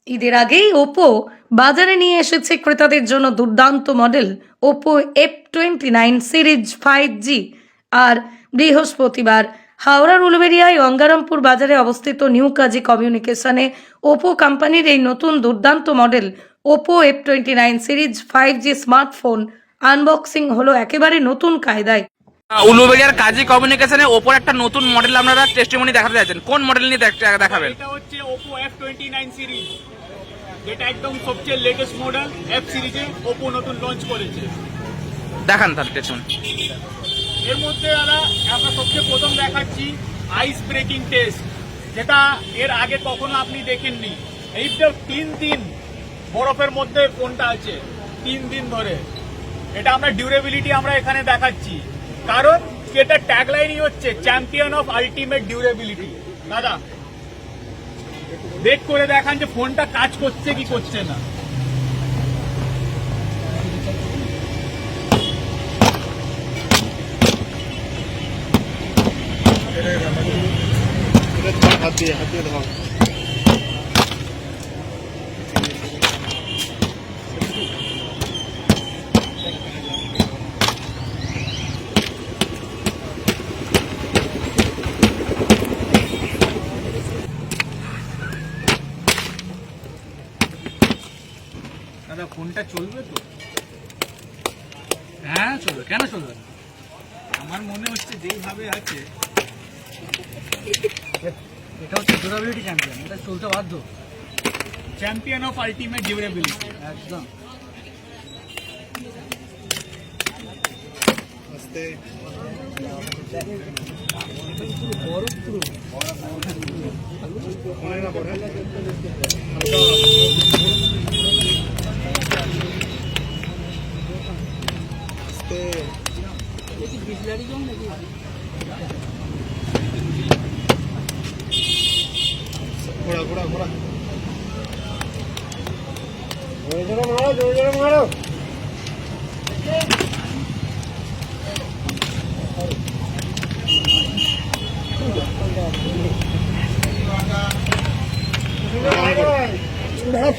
ঈদের আগেই ওপো বাজারে নিয়ে এসেছে ক্রেতাদের জন্য দুর্দান্ত model Oppo F29 series 5G। আর বৃহস্পতিবার হাওড়ার উলুবেড়িয়ায় গঙ্গারামপুর বাজারে অবস্থিত নিউ কাজী কমিউনিকেশনে ওপো কোম্পানির এই নতুন দুর্দান্ত model Oppo F29 series 5G smartphone unboxing হলো একেবারে নতুন কায়দায়। উলুবেড়িয়ার কাজী কমিউনিকেশনে ওপোর একটা নতুন মডেল আপনারা টেস্টিমনি দেখাতে যাচ্ছেন। কোন মডেল নিয়ে দেখাবেন? এটা হচ্ছে ওপো F29 সিরিজ, যেটা একদম সবচেয়ে লেটেস্ট মডেল। F সিরিজে ওপো নতুন লঞ্চ করেছে। দেখান তাহলে টেস্টিমনি। এর মধ্যে আমরা সবচেয়ে প্রথম দেখাচ্ছি আইস ব্রেকিং টেস্ট, যেটা এর আগে কখনো আপনি দেখেননি। এই তো 3 দিন বরফের মধ্যে ফোনটা আছে, 3 দিন ধরে। এটা আমরা ডিউরেবিলিটি আমরা এখানে দেখাচ্ছি, কারণ এটা ট্যাগলাইনই হচ্ছে চ্যাম্পিয়ন অফ আলটিমেট ডিউরেবিলিটি। দাদা বেক করে দেখান যে ফোনটা কাজ করছে কি করছে না। হাত দিয়ে ধর। দাদা ফোনটা চলবে তো? হ্যাঁ চলবে, কেন চলবে না? আমার মনে হচ্ছে যেইভাবে আছে। এটা হচ্ছে ডিউরেবিলিটি চ্যাম্পিয়ন, এটা চলতে বাধ্য। Champion of ultimate durability. একদম আস্তে মনে না পড়ে। আস্তে ঘোড়া ঘোড়া ঘোড়া জোরে জোরে মারো, জোরে জোরে মারো।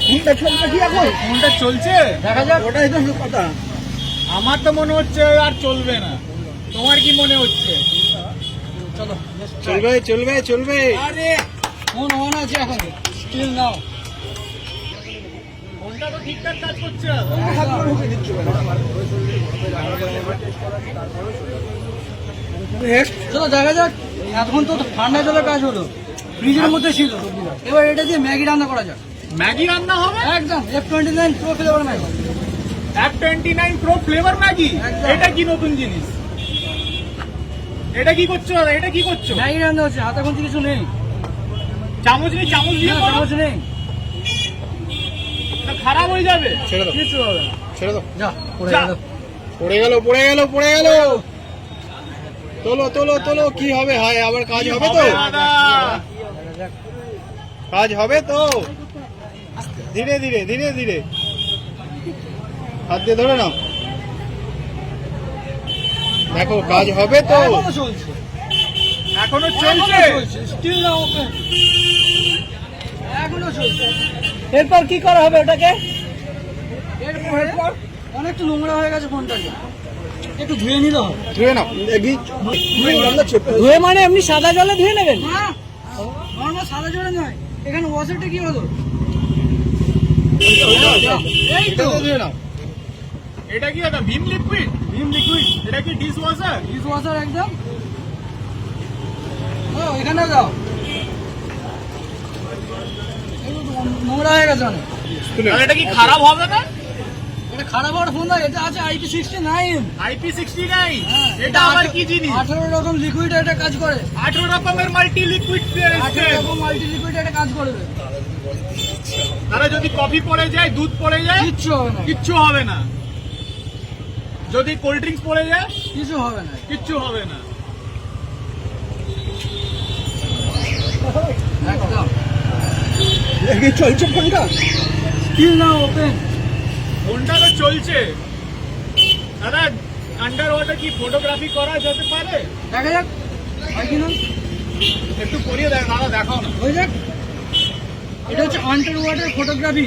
ফোনটা চলছে, দেখা যাক। ওটাই তো কথা। আমার তো মনে হচ্ছে আর চলবে না, তোমার কি মনে হচ্ছে? চলো, চলবে চলবে চলবে। আরে ফোন অন আছে এখন, স্টিল নাও। ফোনটা তো ঠিকঠাক কাজ করছে। চলো দেখা যাক। এখন তো ঠান্ডা জলের কাজ হলো, ফ্রিজের মধ্যে ছিল। এবার এটা দিয়ে ম্যাগি রান্না করা যাক। ম্যাগি রান্না হবে? একদম F29 pro flavour Maggi. F29 pro flavour Maggi? একদম। এটা কি নতুন জিনিস? এটা কি করছো দাদা? এটা কি করছো? ম্যাগি রান্না হচ্ছে, হাতে এখন কিছু নেই। চামচ নেই? চামচ দিয়ে না, করো? চামচ নেই, এটা খারাপ হয়ে যাবে। ছেড়ে দাও কিছু হবে না। ছেড়ে দাও। যা পড়ে যা। গেল। পড়ে গেল পড়ে গেল পড়ে গেল। তোলো তোলো তোলো। কি হবে? হায়, আবার কাজ হবে তো? দাদা কাজ হবে তো? ধীরে ধীরে ধীরে ধীরে হাত দিয়ে ধরে নাও। দেখো কাজ হবে তো? এখনো চলছে, এখনো চলছে? স্টিল না ওপেন, এখনো চলছে। এরপর কি করা হবে ওটাকে? এরপর অনেকটা নোংরা হয়ে গেছে ফোনটাকে, একটু ধুয়ে নিলে হবে। ধুয়ে নাও দেখি। ধুয়ে মানে এমনি সাদা জলে ধুয়ে নেবেন? না, নর্মাল সাদা জলে নয়। এখানে ওয়াশারটা কি হলো? এই তো ধুয়ে নাও। এটা কি দাদা? ভিম লিকুইড? ভিম লিকুইড, এটা কি ডিশ ওয়াশার? ডিশ ওয়াশার একদম। ও এখানে দাও, নোংরা হয়ে গেছে অনেক। এটা কি খারাপ হবে না? এটা খারাপ হওয়ার ফোন না, এটা আছে IP69। IP69? হ্যাঁ, এটা আবার কি জিনিস? 18 রকম লিকুইড এটা কাজ করে। 18 রকমের মাল্টি লিকুইড 18 রকম মাল্টি লিকুইড এটা কাজ করবে। তারা যদি কফি পড়ে যায়, দুধ পড়ে যায়, কিচ্ছু হবে না, কিচ্ছু হবে না। যদি কোল্ড ড্রিঙ্কস পড়ে যায়, কিছু হবে না। কিচ্ছু হবে না। একদম চলছে ফোনটা? স্টিল না ওপেন। ফোনটা তো চলছে দাদা। আন্ডার ওয়াটার কি ফটোগ্রাফি করা যেতে পারে? দেখা যাক হয় কিনা। একটু করিয়ে দেখ দাদা, দেখাও না। হয়ে যাক। এটা হচ্ছে আন্ডার ওয়াটার ফটোগ্রাফি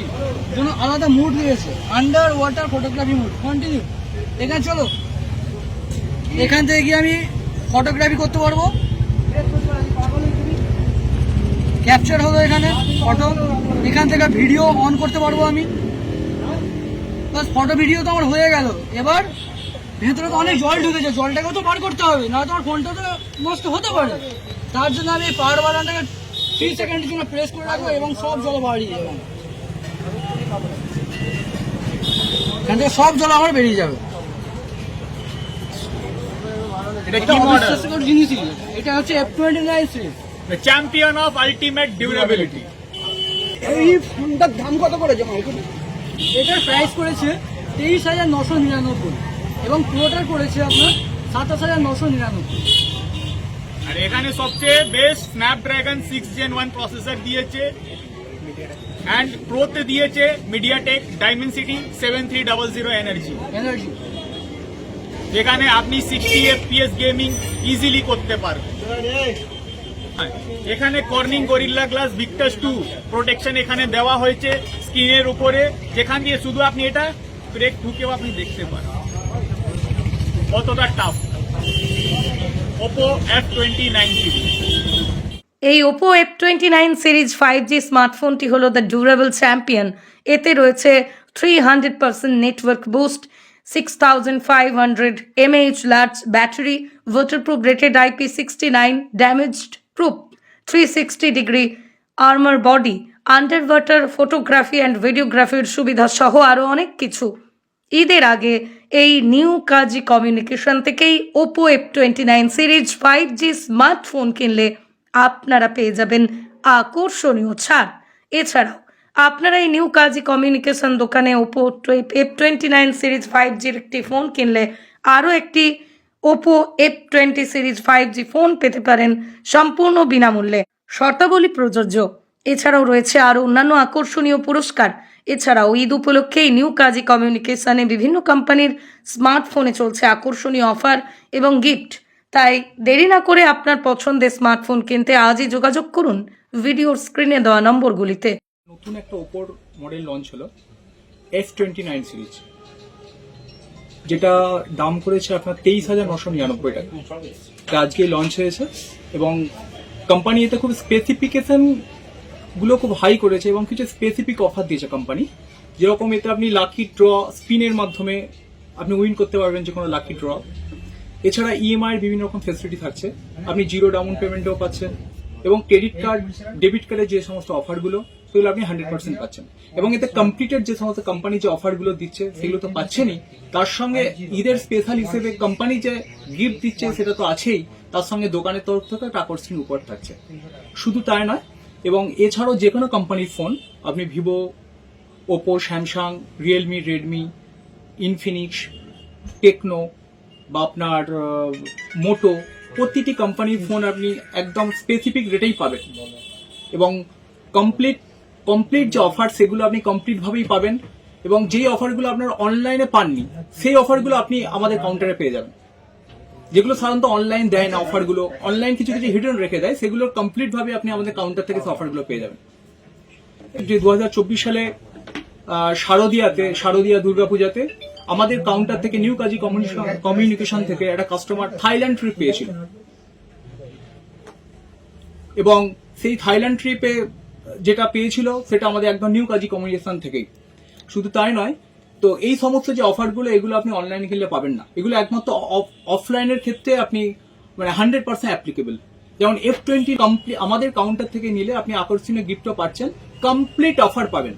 জন্য আলাদা মুড দিয়েছে, under water photography mood. Continue, এখানে চলো, এখান থেকে গিয়ে আমি ফটোগ্রাফি করতে পারবো, ক্যাপচার হলো এখানে ফটো, এখান থেকে ভিডিও অন করতে পারবো আমি, বাস ফটো ভিডিও তো আমার হয়ে গেল। এবার ভেতরে তো অনেক জল ঢুকেছে, জলটাকেও তো বার করতে হবে, না তোমার ফোনটা তো নষ্ট হতে পারে। তার জন্য আমি পাওয়ার বাটনটাকে 3 সেকেন্ডের জন্য প্রেস করে রাখবো এবং সব জল বাড়িয়ে যাবে, এখান থেকে সব জল আমার বেরিয়ে যাবে। এটা কি মডেল? অবিশ্বাস্যকর জিনিসই, এটা হচ্ছে F29 series. The champion of ultimate durability. এই ফোনটার দাম কত করেছে মার্কেটে? এটার প্রাইস করেছে 23,999 এবং পুরোটার করেছে আপনার 27,999। আর এখানে সবচেয়ে বেস্ট স্ন্যাপড্রাগন 6 Gen 1 প্রসেসর দিয়েছে, অ্যান্ড প্রোতে দিয়েছে মিডিয়াটেক ডাইমেনসিটি 7300 এনার্জি, যেখানে আপনি 60 FPS গেমিং ইজিলি করতে পারবেন। এখানে কর্নিং গরিল্লা গ্লাস ভিক্টাস 2 প্রোটেকশন এখানে দেওয়া হয়েছে স্ক্রিনের উপরে, যেখান দিয়ে শুধু আপনি এটা ব্রেক ঢুকেও আপনি দেখতে পারেন কতটা টাফ। Oppo F29 series. এই ওপো F29 সিরিজ 5G স্মার্টফোনটি হলো দ্য ডিউরেবল চ্যাম্পিয়ন। এতে রয়েছে 300% network boost, 6500 mAh large battery, waterproof rated IP69, damaged proof, 360 degree armour body, under water photography and ভিডিওগ্রাফির সুবিধা সহ আরও অনেক কিছু। ঈদের আগে এই নিউ কাজি কমিউনিকেশন থেকেই Oppo F29 series 5G smartphone কিনলে আপনারা পেয়ে যাবেন আকর্ষণীয় ছাড়। এছাড়াও আপনারা এই নিউ কাজি কমিউনিকেশন দোকানে ওপো F29 সিরিজ 5Gর একটি ফোন কিনলে আরও একটি Oppo F20 series 5G phone পেতে পারেন সম্পূর্ণ বিনামূল্যে। শর্তাবলী প্রযোজ্য। এছাড়াও রয়েছে আরও অন্যান্য আকর্ষণীয় পুরস্কার। এছাড়াও ঈদ উপলক্ষে নিউ কাজি কমিউনিকেশনে বিভিন্ন কোম্পানির স্মার্টফোনে চলছে আকর্ষণীয় অফার এবং গিফট। তাই দেরি না করে আপনার পছন্দের স্মার্টফোন কিনতে আজই যোগাযোগ করুন ভিডিওর স্ক্রিনে দেওয়া নম্বরগুলিতে। নতুন একটা ওপোর মডেল লঞ্চ হলো F29 সিরিজ, যেটা দাম করেছে আপনার 23,999 টাকা। এটা আজকে লঞ্চ হয়েছে এবং কোম্পানি এতে খুব স্পেসিফিকেশন গুলো খুব হাই করেছে এবং কিছু স্পেসিফিক অফার দিয়েছে কোম্পানি। যেরকম এতে আপনি লাকি ড্র স্পিনের মাধ্যমে আপনি উইন করতে পারবেন যে কোনো লাকি ড্র। এছাড়া ইএমআই এর বিভিন্ন রকম ফেসিলিটি থাকছে, আপনি জিরো ডাউন পেমেন্টও পাচ্ছেন এবং ক্রেডিট কার্ড ডেবিট কার্ডের যে সমস্ত অফারগুলো সেগুলো আপনি 100% পাচ্ছেন। এবং এতে কমপ্লিটেড যে সমস্ত কোম্পানি যে অফারগুলো দিচ্ছে সেগুলো তো পাচ্ছেনই, তার সঙ্গে ঈদের স্পেশাল হিসেবে কোম্পানি যে গিফট দিচ্ছে সেটা তো আছেই, তার সঙ্গে দোকানের তরফ থেকে একটা আকর্ষণীয় উপহার থাকছে। শুধু তাই নয়, এবং এছাড়াও যে কোনো কোম্পানির ফোন আপনি Vivo, Oppo, Samsung, Realme, Redmi, Infinix, Tecno বা আপনার মোটো, প্রতিটি কোম্পানির ফোন আপনি একদম স্পেসিফিক রেটেই পাবেন এবং কমপ্লিট যে অফার সেগুলো আপনি কমপ্লিট ভাবেই পাবেন। এবং যেই অফারগুলো আপনার অনলাইনে পাননি সেই অফারগুলো আপনি আমাদের কাউন্টারে পেয়ে যাবেন, যেগুলো সাধারণত অনলাইন দেয় না। অফারগুলো অনলাইন কিছু কিছু হিডেন রেখে দেয়, সেগুলো কমপ্লিট ভাবে আপনি আমাদের কাউন্টার থেকে সেই অফারগুলো পেয়ে যাবেন। যে 2024 সালে শারদীয়া দুর্গাপূজাতে আমাদের কাউন্টার থেকে নিউ কাজি কমিউনিকেশন থেকে একটা কাস্টমার থাইল্যান্ড ট্রিপ পেয়েছিল এবং সেই থাইল্যান্ড ট্রিপে যেটা পেয়েছিল সেটা আমাদের একদম নিউ কাজি কমিউনিকেশন থেকেই। শুধু তাই নয়, তো এই সমস্ত যে অফারগুলো এগুলো আপনি অনলাইনে কিনলে পাবেন না, এগুলো একমাত্র অফলাইনের ক্ষেত্রে আপনি মানে 100% অ্যাপ্লিকেবল। যেমন F20 আমাদের কাউন্টার থেকে নিলে আপনি আকর্ষণীয় গিফটও পাচ্ছেন, কমপ্লিট অফার পাবেন।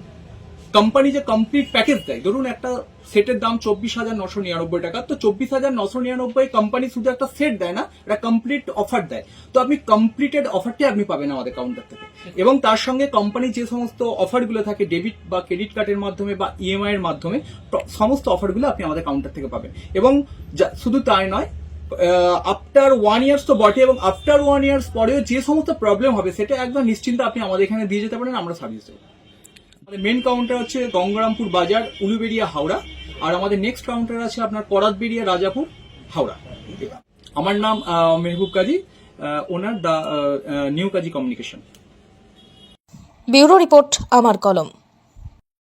কোম্পানি যে কমপ্লিট প্যাকেজ দেয়, ধরুন একটা সেটের দাম 24,999 টাকা, তো 24,999 কোম্পানি শুধু একটা সেট দেয় না, একটা কমপ্লিট অফার দেয়। তো আপনি কমপ্লিটেড অফারটি আপনি পাবেন আমাদের কাউন্টার থেকে। এবং তার সঙ্গে কোম্পানি যে সমস্ত অফারগুলো থাকে ডেবিট বা ক্রেডিট কার্ডের মাধ্যমে বা ইএমআই এর মাধ্যমে, সমস্ত অফারগুলো আপনি আমাদের কাউন্টার থেকে পাবেন। এবং শুধু তাই নয়, আফটার 1 ইয়ার্স তো বটে, এবং আফটার 1 ইয়ার্স পরেও যে সমস্ত প্রবলেম হবে সেটা একদম নিশ্চিন্ত আপনি আমাদের এখানে দিয়ে যেতে পারেন, আমরা সার্ভিস দেবো। মেন কাউন্টার হচ্ছে গঙ্গারামপুর বাজার, উলুবেড়িয়া, হাওড়া। আর আমাদের নেক্সট কাউন্টার আছে আপনার করাতবেড়িয়া, রাজাপুর, হাওড়া। আমার নাম Mehboob Kazi, owner new Kazi communication. Bureau report আমার কলম।